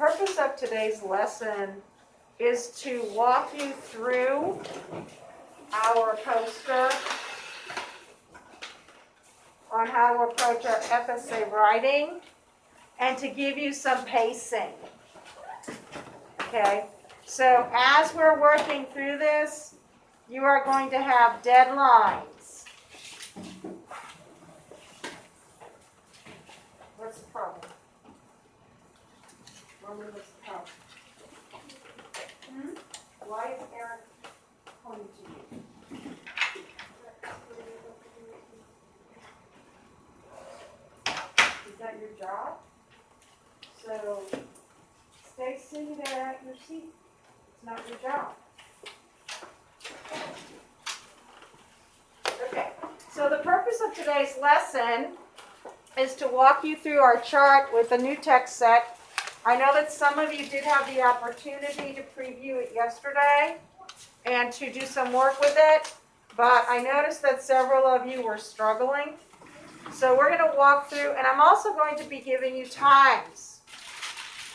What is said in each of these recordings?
purpose of today's lesson is to walk you through our poster on how to approach our FSA writing and to give you some pacing. Okay, so as we're working through this, you are going to have deadlines. What's the problem? What's the problem? Why is Eric pointing to you? Is that your job? So stay seated at your seat. It's not your job. Okay, so the purpose of today's lesson is to walk you through our chart with a new text set. I know that some of you did have the opportunity to preview it yesterday and to do some work with it, but I noticed that several of you were struggling. So we're going to walk through, and I'm also going to be giving you times.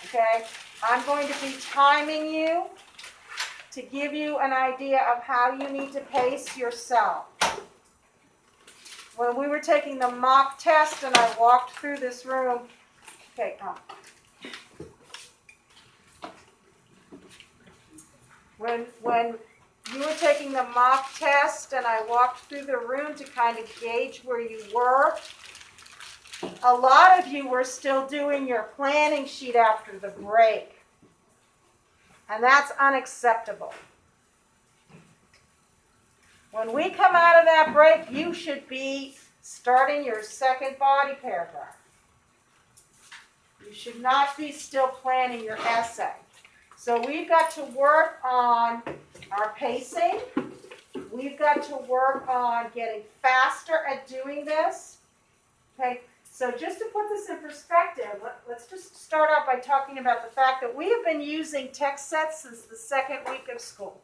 Okay? I'm going to be timing you to give you an idea of how you need to pace yourself. When we were taking the mock test and I walked through this room, okay, come. When you were taking the mock test and I walked through the room to kind of gauge where you were, a lot of you were still doing your planning sheet after the break. And that's unacceptable. When we come out of that break, you should be starting your second body paragraph. You should not be still planning your essay. So we've got to work on our pacing. We've got to work on getting faster at doing this. Okay, so just to put this in perspective, let's just start out by talking about the fact that we have been using text sets since the second week of school.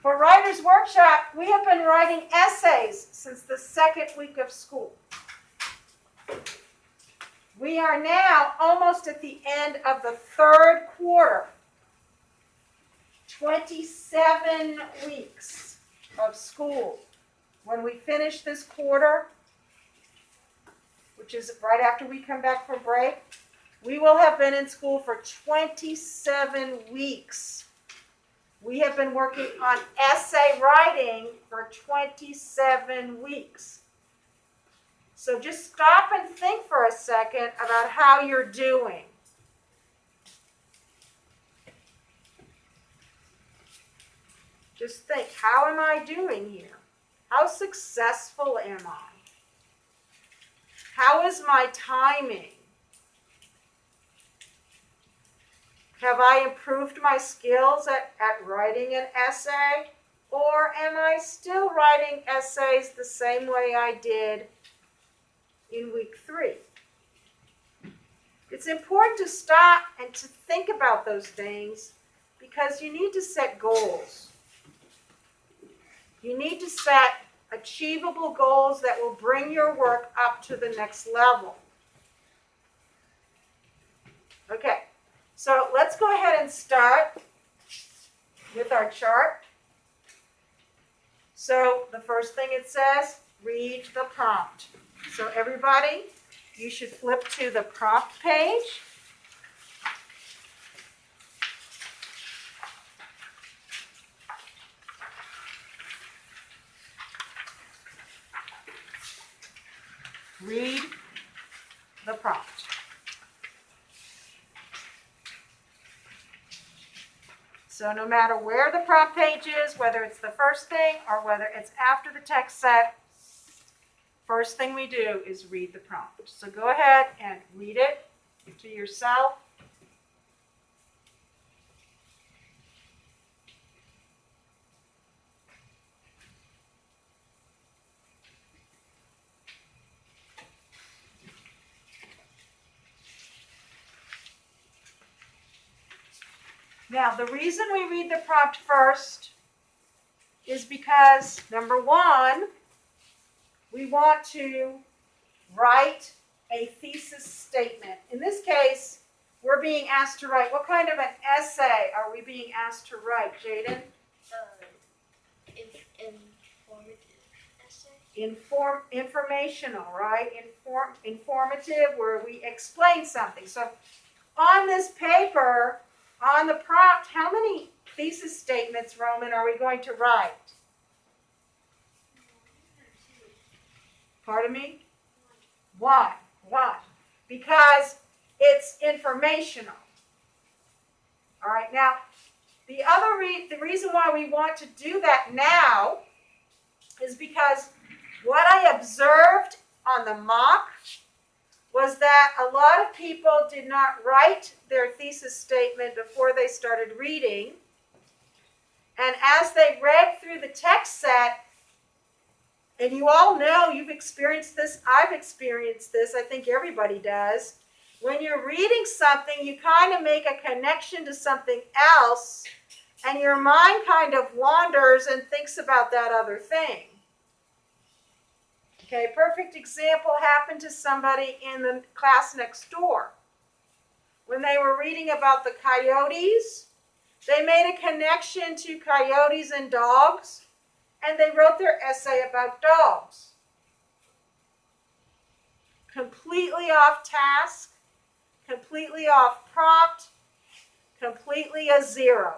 For Writer's Workshop, we have been writing essays since the second week of school. We are now almost at the end of the third quarter. 27 weeks of school. When we finish this quarter, which is right after we come back from break, we will have been in school for 27 weeks. We have been working on essay writing for 27 weeks. So just stop and think for a second about how you're doing. Just think, how am I doing here? How successful am I? How is my timing? Have I improved my skills at writing an essay? Or am I still writing essays the same way I did in week 3? It's important to stop and to think about those things because you need to set goals. You need to set achievable goals that will bring your work up to the next level. Okay, so let's go ahead and start with our chart. So the first thing it says, read the prompt. So everybody, you should flip to the prompt page. Read the prompt. So no matter where the prompt page is, whether it's the first thing or whether it's after the text set, first thing we do is read the prompt. So go ahead and read it to yourself. Now, the reason we read the prompt first is because, number one, we want to write a thesis statement. In this case, We're being asked to write. What kind of an essay are we being asked to write, Jaden? Informative essay. Informational, right? Informative, where we explain something. So on this paper, on the prompt, how many thesis statements, Roman, are we going to write? Pardon me? One. Because it's informational. All right, now, the reason why we want to do that now is because what I observed on the mock was that a lot of people did not write their thesis statement before they started reading. And as they read through the text set, and you all know, you've experienced this, I've experienced this, I think everybody does. When you're reading something, you kind of make a connection to something else, and your mind kind of wanders and thinks about that other thing. Okay, perfect example happened to somebody in the class next door. When they were reading about the coyotes, they made a connection to coyotes and dogs, and they wrote their essay about dogs. Completely off task, completely off prompt, completely a zero.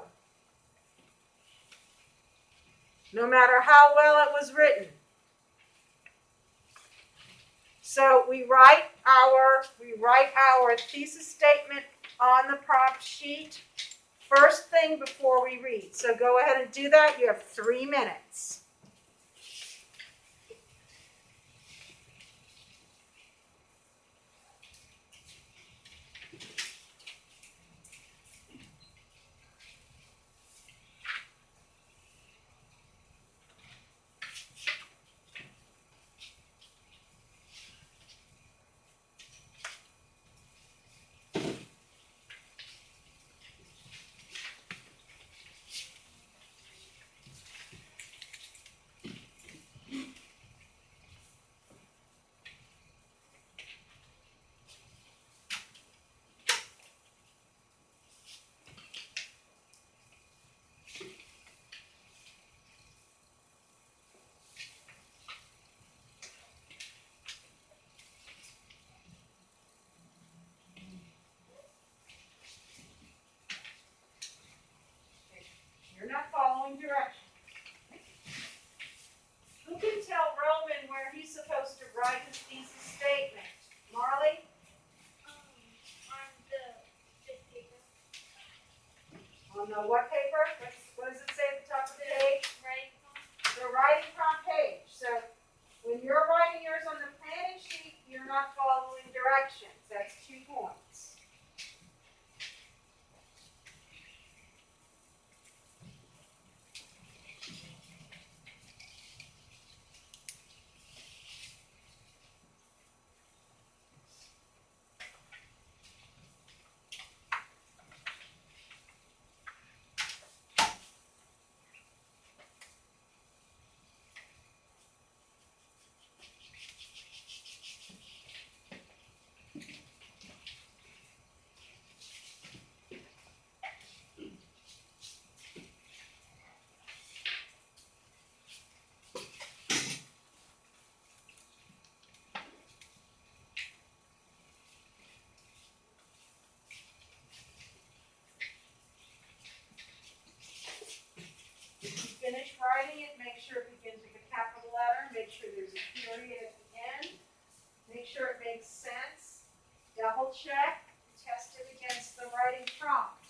No matter how well it was written. So we write our thesis statement on the prompt sheet first thing before we read. So go ahead and do that. You have 3 minutes. You're not following directions. Who can tell Roman where he's supposed to write his thesis statement? Marley? On the fifth paper. On the what paper? What does it say at the top of the page? Right. The writing prompt page. So when you're writing yours on the planning sheet, you're not following directions. That's 2 points. Finish writing it, make sure it begins with a capital letter, make sure there's a period at the end, make sure it makes sense, double check, test it against the writing prompt.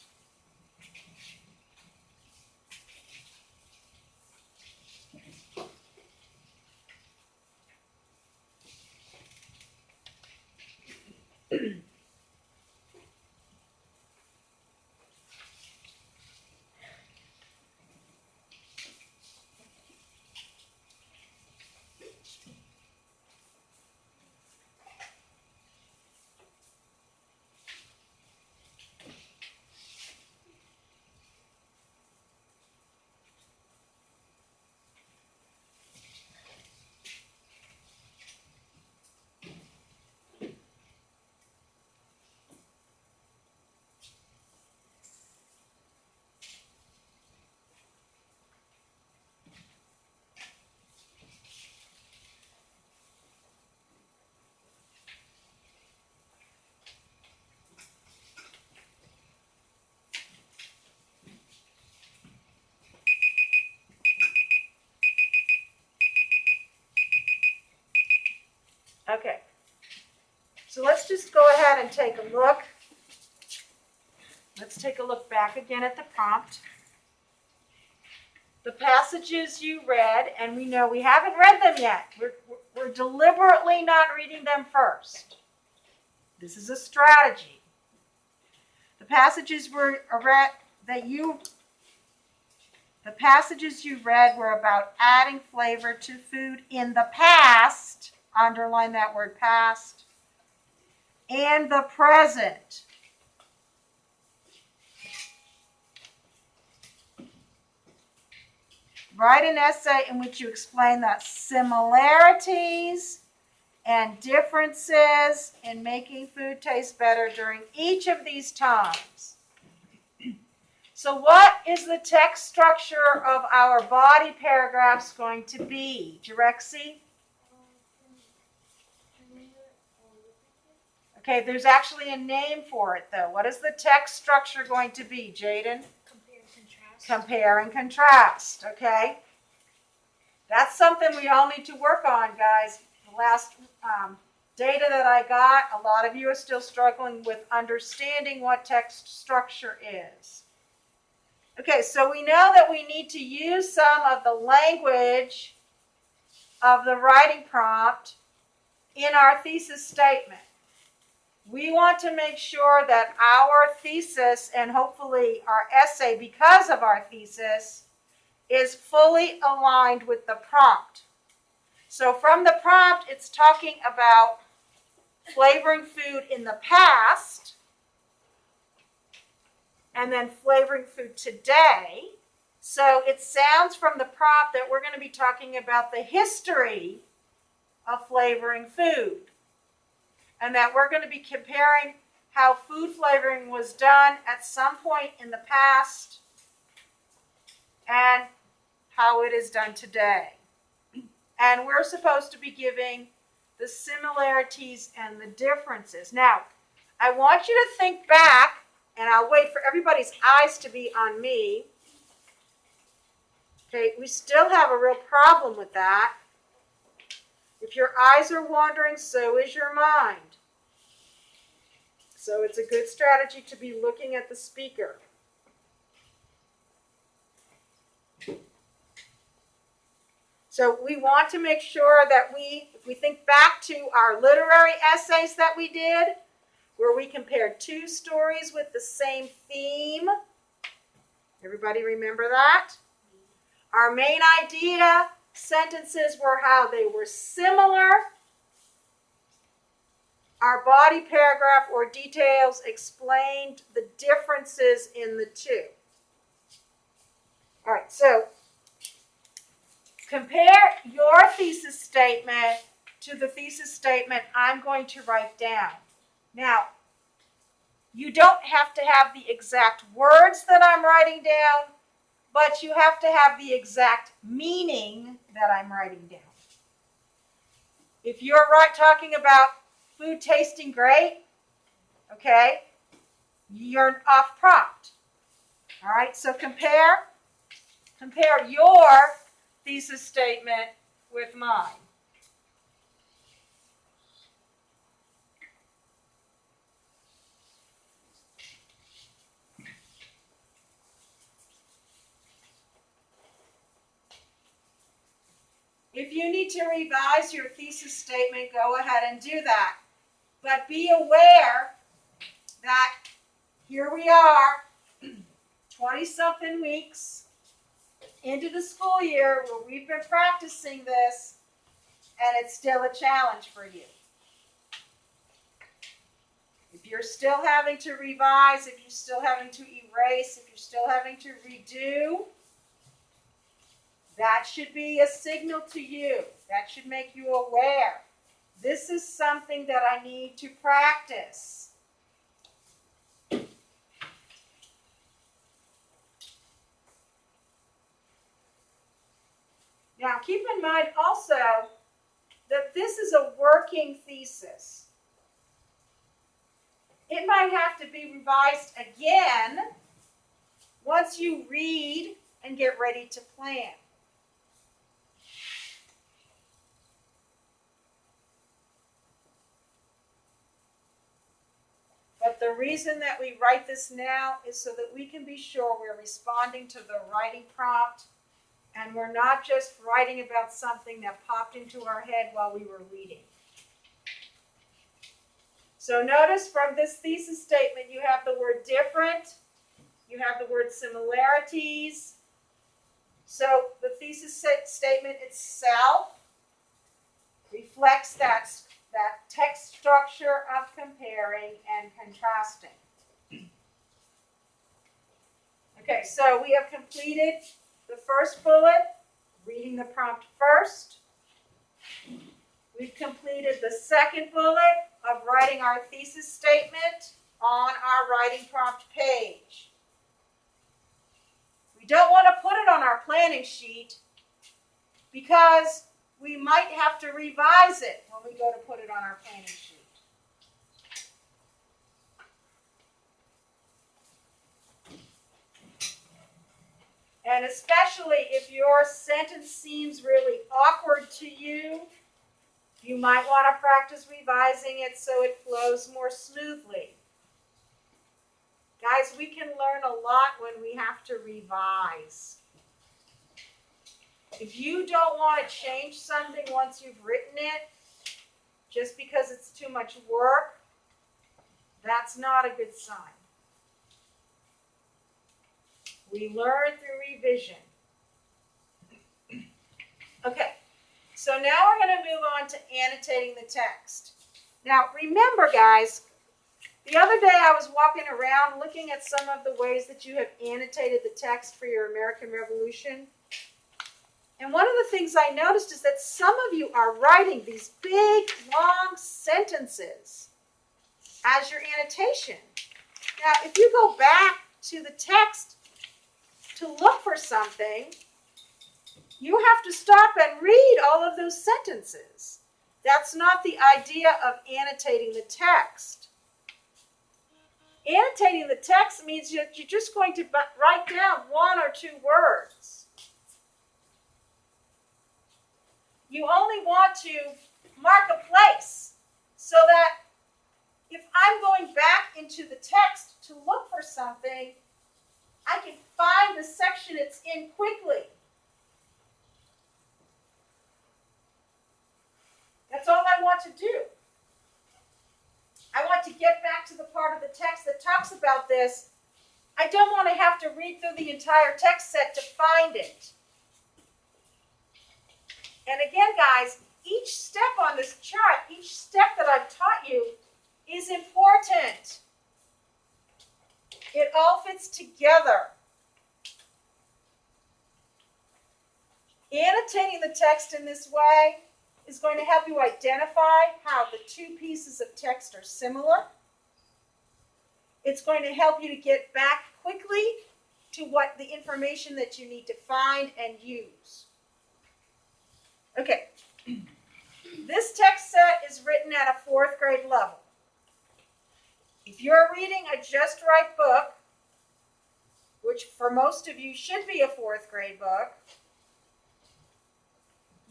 Okay. So let's just go ahead and take a look. Let's take a look back again at the prompt. The passages you read, and we know we haven't read them yet. We're deliberately not reading them first. This is a strategy. The passages you read were about adding flavor to food in the past. Underline that word past. And the present. Write an essay in which you explain the similarities and differences in making food taste better during each of these times. So what is the text structure of our body paragraphs going to be, Jirexi? Okay, there's actually a name for it, though. What is the text structure going to be, Jaden? Compare and contrast. Compare and contrast, okay? That's something we all need to work on, guys. The last data that I got, a lot of you are still struggling with understanding what text structure is. Okay, so we know that we need to use some of the language of the writing prompt in our thesis statement. We want to make sure that our thesis and hopefully our essay, because of our thesis, is fully aligned with the prompt. So from the prompt, it's talking about flavoring food in the past and then flavoring food today. So it sounds from the prompt that we're going to be talking about the history of flavoring food, and that we're going to be comparing how food flavoring was done at some point in the past and how it is done today. And we're supposed to be giving the similarities and the differences. Now, I want you to think back, and I'll wait for everybody's eyes to be on me. Okay, we still have a real problem with that. If your eyes are wandering, so is your mind. So it's a good strategy to be looking at the speaker. So we want to make sure that if we think back to our literary essays that we did, where we compared two stories with the same theme. Everybody remember that? Our main idea sentences were how they were similar. Our body paragraph or details explained the differences in the two. All right, so compare your thesis statement to the thesis statement I'm going to write down. Now, you don't have to have the exact words that I'm writing down, but you have to have the exact meaning that I'm writing down. If you're talking about food tasting great, okay, you're off prompt. All right, so compare your thesis statement with mine. If you need to revise your thesis statement, go ahead and do that. But be aware that here we are, 20-something weeks into the school year where we've been practicing this, and it's still a challenge for you. If you're still having to revise, if you're still having to erase, if you're still having to redo, that should be a signal to you. That should make you aware. This is something that I need to practice. Now, keep in mind also that this is a working thesis. It might have to be revised again once you read and get ready to plan. But the reason that we write this now is so that we can be sure we're responding to the writing prompt and we're not just writing about something that popped into our head while we were reading. So notice from this thesis statement, you have the word different, you have the word similarities. So the thesis statement itself reflects that text structure of comparing and contrasting. Okay, so we have completed the first bullet, reading the prompt first. We've completed the second bullet of writing our thesis statement on our writing prompt page. We don't want to put it on our planning sheet because we might have to revise it when we go to put it on our planning sheet. And especially if your sentence seems really awkward to you, you might want to practice revising it so it flows more smoothly. Guys, we can learn a lot when we have to revise. If you don't want to change something once you've written it, just because it's too much work, that's not a good sign. We learn through revision. Okay, so now we're going to move on to annotating the text. Now, remember, guys, the other day I was walking around looking at some of the ways that you have annotated the text for your American Revolution. And one of the things I noticed is that some of you are writing these big, long sentences as your annotation. Now, if you go back to the text to look for something, you have to stop and read all of those sentences. That's not the idea of annotating the text. Annotating the text means you're just going to write down one or two words. You only want to mark a place so that if I'm going back into the text to look for something, I can find the section it's in quickly. That's all I want to do. I want to get back to the part of the text that talks about this. I don't want to have to read through the entire text set to find it. And again, guys, each step on this chart, each step that I've taught you is important. It all fits together. Annotating the text in this way is going to help you identify how the two pieces of text are similar. It's going to help you to get back quickly to what the information that you need to find and use. Okay, this text set is written at a 4th grade level. If you're reading a Just Right book, which for most of you should be a 4th grade book,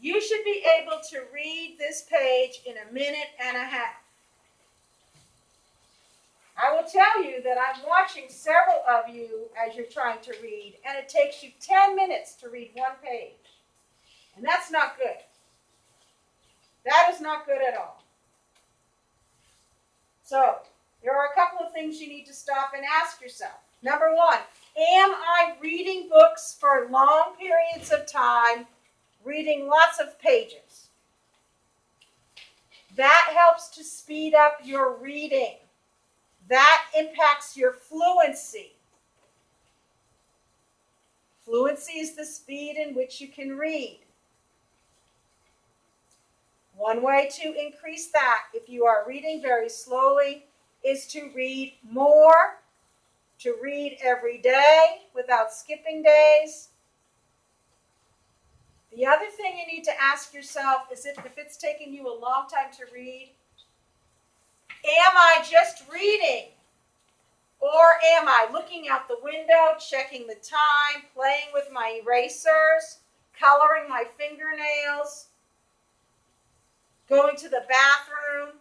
you should be able to read this page in a minute and a half. I will tell you that I'm watching several of you as you're trying to read, and it takes you 10 minutes to read one page. And that's not good. That is not good at all. So, there are a couple of things you need to stop and ask yourself. Number one, am I reading books for long periods of time, reading lots of pages? That helps to speed up your reading. That impacts your fluency. Fluency is the speed in which you can read. One way to increase that, if you are reading very slowly, is to read more, to read every day without skipping days. The other thing you need to ask yourself is if it's taking you a long time to read, am I just reading? Or am I looking out the window, checking the time, playing with my erasers, coloring my fingernails, going to the bathroom?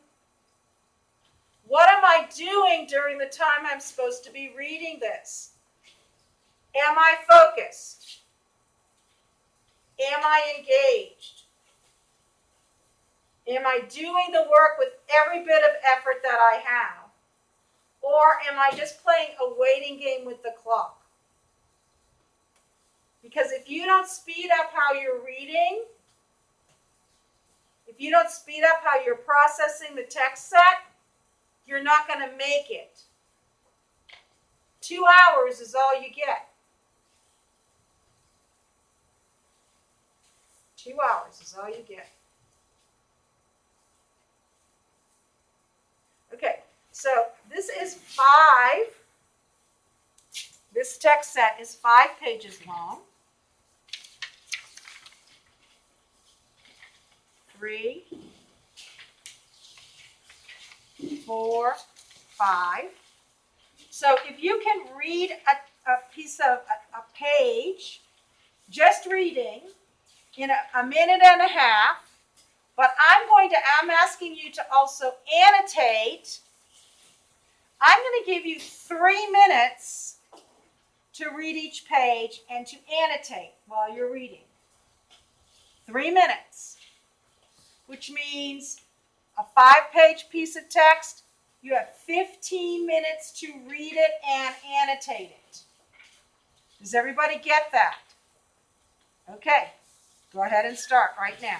What am I doing doing during the time I'm supposed to be reading this? Am I focused? Am I engaged? Am I doing the work with every bit of effort that I have? Or am I just playing a waiting game with the clock? Because if you don't speed up how you're reading, if you don't speed up how you're processing the text set, you're not going to make it. 2 hours is all you get. 2 hours is all you get. Okay, so this is 5. This text set is 5 pages long. 3, 4, 5. So if you can read a piece of a page, just reading, in a minute and a half, but I'm asking you to also annotate. I'm going to give you 3 minutes to read each page and to annotate while you're reading. 3 minutes, which means a 5-page piece of text, you have 15 minutes to read it and annotate it. Does everybody get that? Okay, go ahead and start right now.